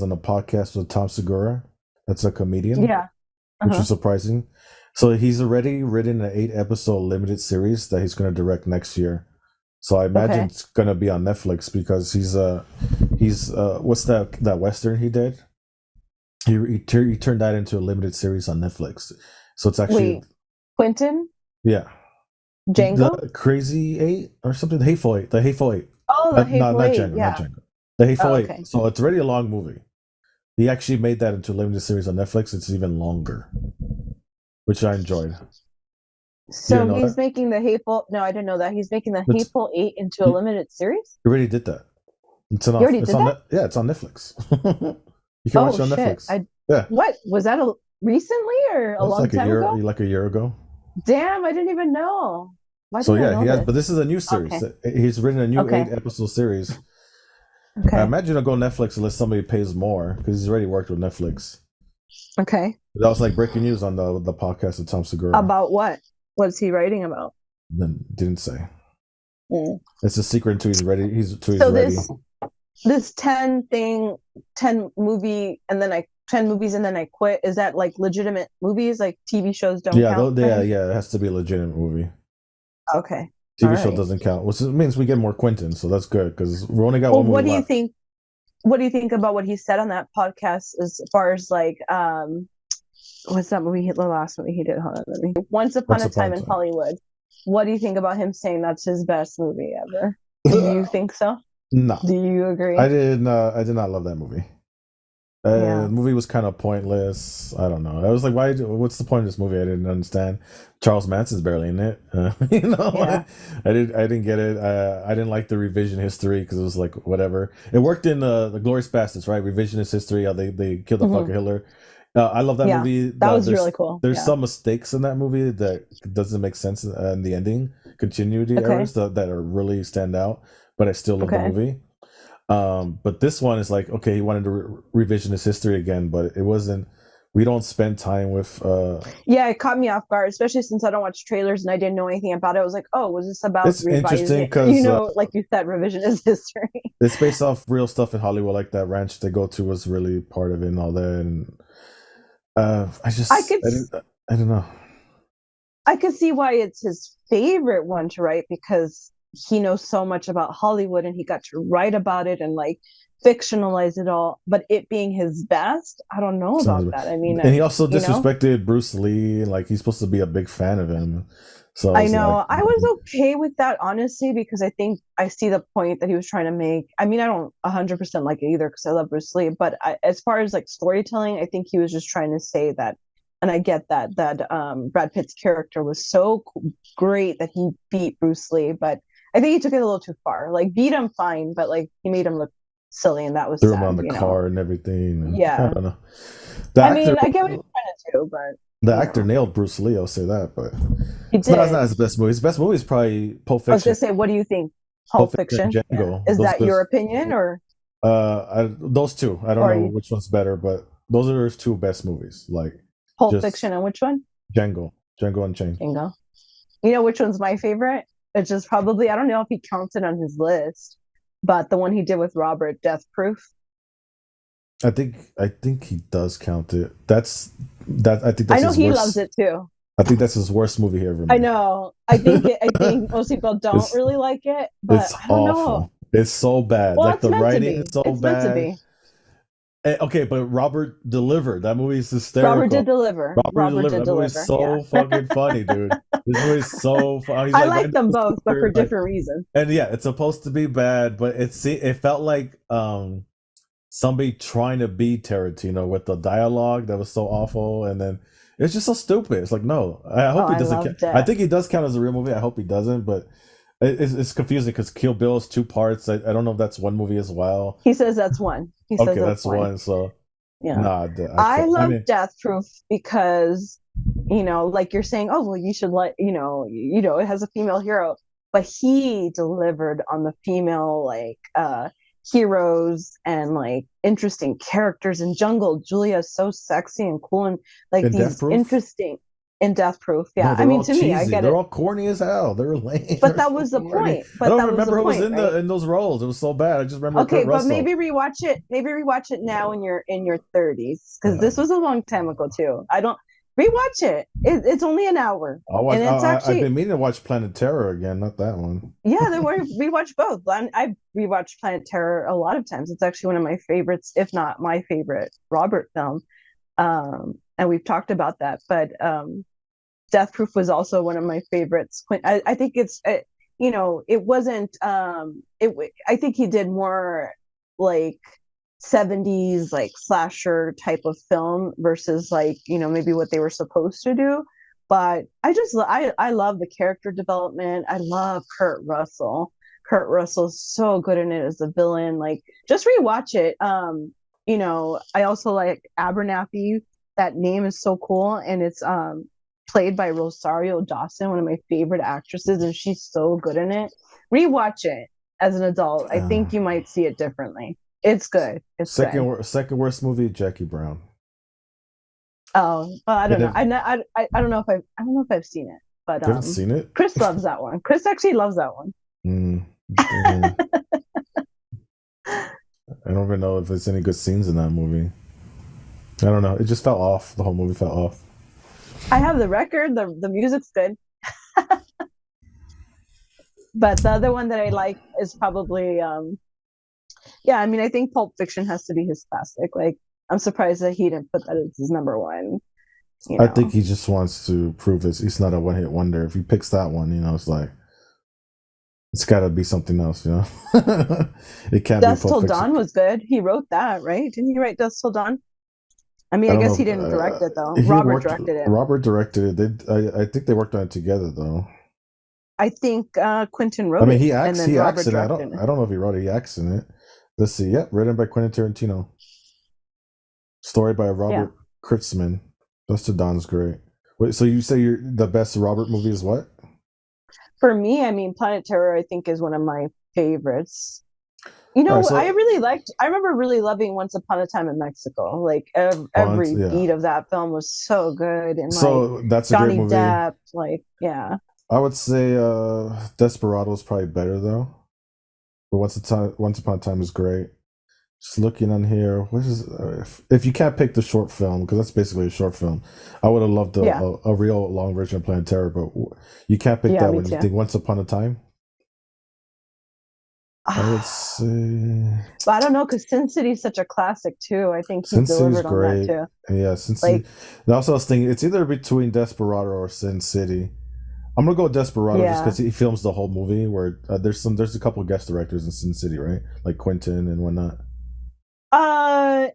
was on a podcast with Tom Segura. That's a comedian, Yeah. which Uh-huh. was surprising. So he's already written an 8 episode limited series that he's going to direct next year. So I imagine Okay. it's going to be on Netflix because he's what's that western he did? He turned that into a limited series on Netflix. So it's actually Wait, Quentin? yeah, Django? the Crazy Eight or something. The Hateful Eight. The Hateful Eight. Oh, the No, Hateful not Eight. Django. Not Yeah. Django. The Hateful Oh, Eight. okay. So it's already a long movie. He actually made that into a limited series on Netflix. It's even longer, which I enjoyed. You So didn't know he's that? making the Hateful. No, I didn't know that. He's making the It's Hateful Eight into a he limited series? already did that. It's He enough. already It's did on that? net. Yeah, it's on Netflix. You can watch Oh, it on shit. Netflix. Yeah, What? Was that recently or a that's long time ago? like a year ago. Damn, I didn't even know. Why So didn't I yeah, he know has. this? But this is a new series. Okay. He's written a new Okay. 8 episode series. I Okay. imagine it'll go Netflix unless somebody pays more because he's already worked with Netflix. Okay. That was like breaking news on the podcast with Tom Segura. About what? What's he writing about? Then didn't say. Mm. It's a secret until he's ready. He's So ready. this 10 thing, 10 movie, and then I 10 movies and then I quit. Is that like legitimate movies? Like TV shows don't Yeah, count for yeah, him? yeah. It has to be a legitimate movie. Okay. All TV show right. doesn't count, which means we get more Quentin, so that's good because we only got Well, one movie left. what do you think about what he said on that podcast as far as like what's that movie, the last movie he did? Hold on, let me. Once Upon Once a upon Time a in time. Hollywood. What do you think about him saying that's his best movie ever? Do you think so? No, Do you agree? I did not love that movie. The Yeah. movie was kind of pointless. I don't know. I was like, why? What's the point of this movie? I didn't understand. Charles Manson's barely in it. Yeah. I didn't get it. I didn't like the revision history because it was like whatever. It worked in the Glorious Bastards, right? Revisionist history. How they killed the Hmm. fucking Hitler. I love that Yeah. movie. That was really cool. There's Yeah. some mistakes in that movie that doesn't make sense in the ending. Continuity Okay. errors that are really stand out. But I still love the Okay. movie. But this one is like, okay, he wanted to revision his history again, but it wasn't. We don't spend time with. Yeah, it caught me off guard, especially since I don't watch trailers and I didn't know anything about it. I was like, oh, was this about It's interesting revising, because like you said, revisionist history? it's based off real stuff in Hollywood, like that ranch they go to was really part of it and all that. And I could I don't know. I could see why it's his favorite one to write because he knows so much about Hollywood and he got to write about it and like fictionalize it all. But it being his best, I don't know about Sounds, that. I mean, and he also you know, disrespected Bruce Lee, like he's supposed to be a big fan of him. So I I was like, know I was okay with that honestly because I think I see the point that he was trying to make. I mean, I don't 100% like it either because I love Bruce Lee, but as far as like storytelling, I think he was just trying to say that, and I get that Brad Pitt's character was so great that he beat Bruce Lee, but I think he took it a little too far. Like beat him fine, but like he made him look silly, and that was threw him on sad. the car and everything. And I Yeah. don't know. The I actor mean, I get what he's trying to do, but The you actor know, nailed Bruce Lee. I'll say that, but he it's not did. his best movie. His best movie is probably I was gonna say, what do you think? Pulp Pulp Fiction, and Fiction? Yeah. Django. Is Those that are your opinion those two. I don't or know you, which one's better, but those are his two best movies. Like Pulp just Fiction and which one? Django Unchained. Django. You know which one's my favorite? It's just probably I don't know if he counts it on his list, but the one he did with Robert, Death Proof. I think he does count it. That's that. I think I that's know his he loves worst. it too. I think that's his worst movie he ever I made. know. I think most people don't it's really like it, but it's I don't know. awful. It's so bad. Well, Like it's the meant to writing is be. so It's meant to bad. be. Okay, but Robert delivered. That movie is Robert did hysterical. deliver. Robert Robert delivered. did That movie is deliver. Yeah. so fucking funny, dude. This movie is so funny. He's I like like right them now, both, but for like, different reasons. and yeah, it's supposed to be bad, but it felt like somebody trying to be Tarantino with the dialogue that was so awful, and then it's just so stupid. It's like no, I Oh, hope he I doesn't. loved I it. think he does count as a real movie. I hope he doesn't, but it's confusing because Kill Bill is 2 parts. I don't know if that's one movie as well. He says that's one. He says Okay, that's that's one. one. So Yeah. nah, I I can't. I love mean, Death Proof because, like you're saying, oh well, you should let it has a female hero, but he delivered on the female heroes and like interesting characters in Jungle. Julia is so sexy and cool and like in Death these Proof. interesting. in Death Proof. No, Yeah, I they're mean, all to me, I cheesy. get They're it. all corny as hell. They're lame. But They're that so was the corny. point. I But don't that was the remember who was point, in right? the in those roles. It was so bad. I just remember Okay, Kurt but Russell. maybe rewatch it. Maybe rewatch it now in your 30s, because Uh, this was a long time ago too. I don't rewatch it. It's only an hour, I'll watch. and it's I've actually been meaning to watch Planet Terror again. Not that one. yeah. There were we watched both. I've rewatched Planet Terror a lot of times. It's actually one of my favorites, if not my favorite Robert film. And we've talked about that, but Death Proof was also one of my favorites. I think it wasn't. I think he did more like 70s like slasher type of film versus like maybe what they were supposed to do. But I love the character development. I love Kurt Russell. Kurt Russell's so good in it as a villain. Like just rewatch it. I also like Abernathy. That name is so cool, and it's played by Rosario Dawson, one of my favorite actresses, and she's so good in it. Rewatch it as an adult. I Uh, think you might see it differently. It's good. It's good. second worst movie, Jackie Brown. Oh, well, I And don't know. if I don't know if I don't know if I've seen it, but you haven't seen it, Chris loves that one. Chris actually loves that one. mm, mm, I don't even know if there's any good scenes in that movie. I don't know. It just fell off. The whole movie fell off. I have the record. The music's good, but the other one that I like is probably yeah. I mean, I think Pulp Fiction has to be his classic. Like, I'm surprised that he didn't put that as his number one. You I think know, he just wants to prove this. He's not a one hit wonder. If he picks that one, it's like it's got to be something else. It can't be Dusk Pulp Till Fiction. Dawn was good. He wrote that, right? Didn't he write Dusk Till Dawn? I mean, I I don't guess know. he didn't direct it though. He Robert worked. directed it. Robert directed it. I think they worked on it together though. I think Quentin I wrote mean, it, he and acts. then He acts Robert in it. directed it. I don't know if he wrote it. He acts in it. Let's see. Yep, written by Quentin Tarantino. Story by Yeah. Robert Kurtzman. Dust to Dawn's great. Wait, so you say the best Robert movie is what? For me, I mean, Planet Terror, I think, is one of my favorites. All right, I so really liked. I remember really loving Once Upon a Time in Mexico. Like once, every yeah. beat of that film was so good, and like So that's a great Johnny movie. Depp, like yeah. I would say Desperado is probably better though. But Once Upon a Time is great. Just looking on here, what is if you can't pick the short film because that's basically a short film. I would have loved Yeah, a real long version of Planet Terror, but you can't pick yeah, that me one. You too. think Once Upon a Time? I would say But I don't know because Sin City's such a classic too. I think he Sin City's delivered on that great. too. Yeah, Sin City. Like, And also, I was thinking it's either between Desperado or Sin City. I'm gonna go with Desperado just yeah. because he films the whole movie. Where there's a couple of guest directors in Sin City, right? Like Quentin and whatnot.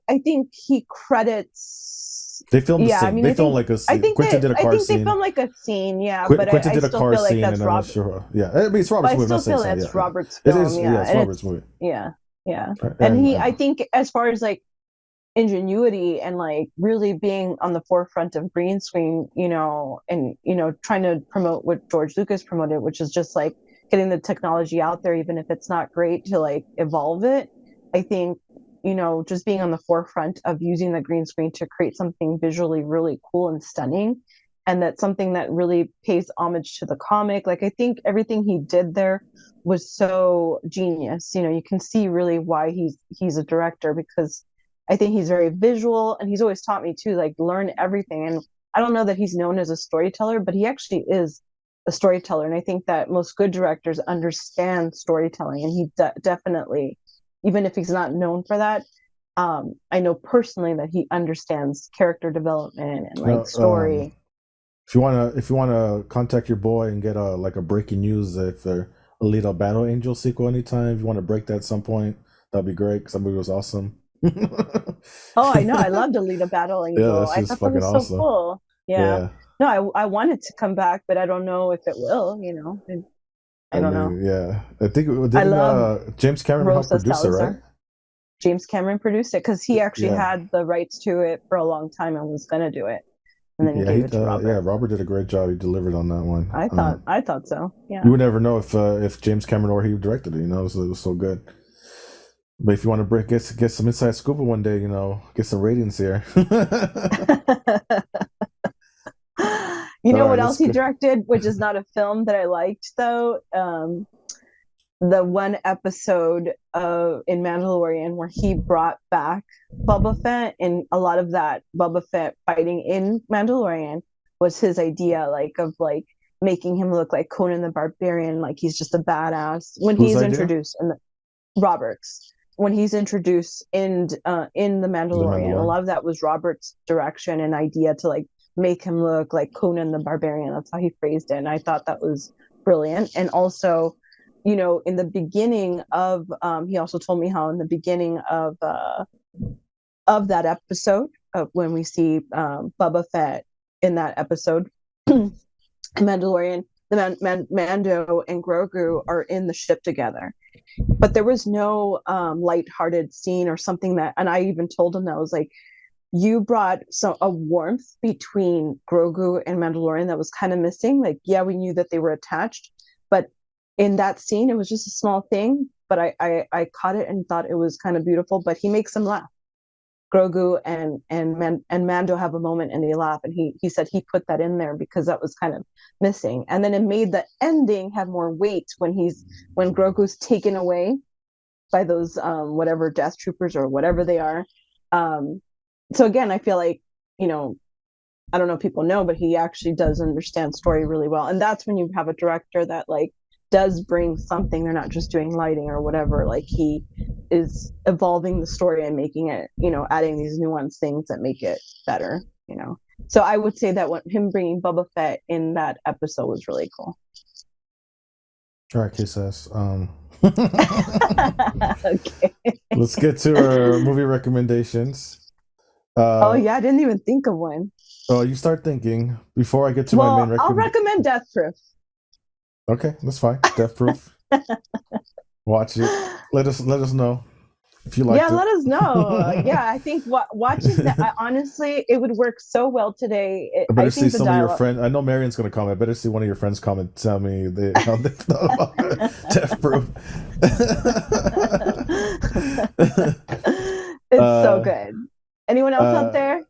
I think he credits. They filmed the Yeah, I scene. mean, They filmed like a scene. Quentin did a I car think they scene. filmed like a scene. Yeah, but Quentin I did a still car feel like scene, that's and I'm not Rob. sure. Yeah, I mean it's But Robert's I movie. I'm not still saying feel it's not. that's Yeah, Robert's it film. is. Yeah, Yeah, it's and Robert's it's movie. yeah, yeah. And And I think, as far as like ingenuity and like really being on the forefront of green screen, and trying to promote what George Lucas promoted, which is just like getting the technology out there, even if it's not great, to like evolve it. I think just being on the forefront of using the green screen to create something visually really cool and stunning, and that's something that really pays homage to the comic. Like I think everything he did there was so genius. You can see really why he's a director, because I think he's very visual, and he's always taught me too, like learn everything. And I don't know that he's known as a storyteller, but he actually is a storyteller. And I think that most good directors understand storytelling, and he definitely, even if he's not known for that, I know personally that he understands character development and like uh, story. if you wanna contact your boy and get a breaking news if they're Alita Battle Angel sequel anytime, if you want to break that at some point, that'd be great because that movie was awesome. Oh, I know. I loved Alita Battle Yeah, Angel. that's I just thought that fucking was so awesome. cool. Yeah. Yeah, No, I wanted to come back, but I don't know if it will. I I don't know. mean, yeah, I think I didn't love James Cameron help Rosa produce it, right? Salazar. James Cameron produced it because he actually Yeah, had the rights to it for a long time and was gonna do it, and then he yeah, gave it to yeah. Robert. Robert did a great job. He delivered on that one. I thought so. You Yeah. would never know if James Cameron or he directed it. It was so good. But if you want to get some inside scoop one day, get some ratings here. You All know right, what let's else he go. directed, which is not a film that I liked though? The one episode of in Mandalorian where he brought back Boba Fett, and a lot of that Boba Fett fighting in Mandalorian was his idea, like of like making him look like Conan the Barbarian, like he's just a badass when Whose he's idea? introduced in the Roberts. When he's introduced in the The Mandalorian, a Mandalorian. lot of that was Robert's direction and idea to like make him look like Conan the Barbarian. That's how he phrased it, and I thought that was brilliant. And also, in the beginning of, he also told me how in the beginning of that episode, when we see Bubba Fett in that episode, Mandalorian, Mando and Grogu are in the ship together, but there was no lighthearted scene or something that, and I even told him that I was like, you brought a warmth between Grogu and Mandalorian that was kind of missing. Like, yeah, we knew that they were attached, but in that scene, it was just a small thing. But I caught it and thought it was kind of beautiful. But he makes them laugh. Grogu and Mando have a moment and they laugh, and he said he put that in there because that was kind of missing, and then it made the ending have more weight when Grogu's taken away by those whatever death troopers or whatever they are. Um, so again, I feel like, you know, I don't know if people know, but he actually does understand story really well. And that's when you have a director that like does bring something. They're not just doing lighting or whatever. Like he is evolving the story and making it, adding these nuanced things that make it better. So I would say that him bringing Boba Fett in that episode was really cool. All right, kiss ass. Okay. Let's get to our movie recommendations. Oh Uh, yeah, I didn't even think of one. oh, you start thinking before I get to my main Well, I'll recommendation. recommend Death Proof. Okay, that's fine. Death Proof. Watch it. Let us know if you Yeah, liked it. let us know. Yeah, I think watching that, honestly, it would work so well today. I I better see think the some of your dialogue. friends. I know Marion's going to comment. I better see one of your friends comment. Tell me how they felt about Death Proof. It's so uh, good. Anyone else out uh, there?